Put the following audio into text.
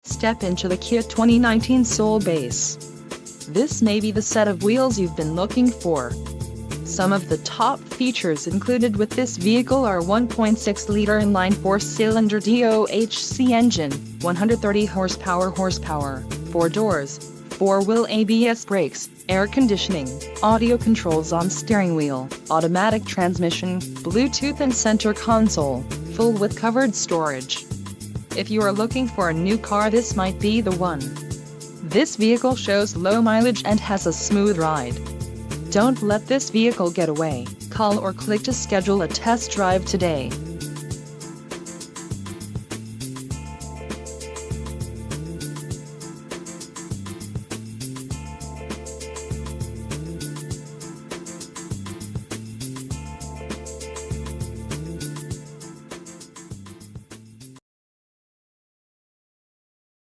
Step into the Kia 2019 Soul Base. This may be the set of wheels you've been looking for. Some of the top features included with this vehicle are 1.6-liter inline four-cylinder DOHC engine, 130 horsepower, 4 doors, 4-wheel ABS brakes, air conditioning, audio controls on steering wheel, automatic transmission, Bluetooth and center console, full with covered storage. If you are looking for a new car, this might be the one. This vehicle shows low mileage and has a smooth ride. Don't let this vehicle get away. Call or click to schedule a test drive today.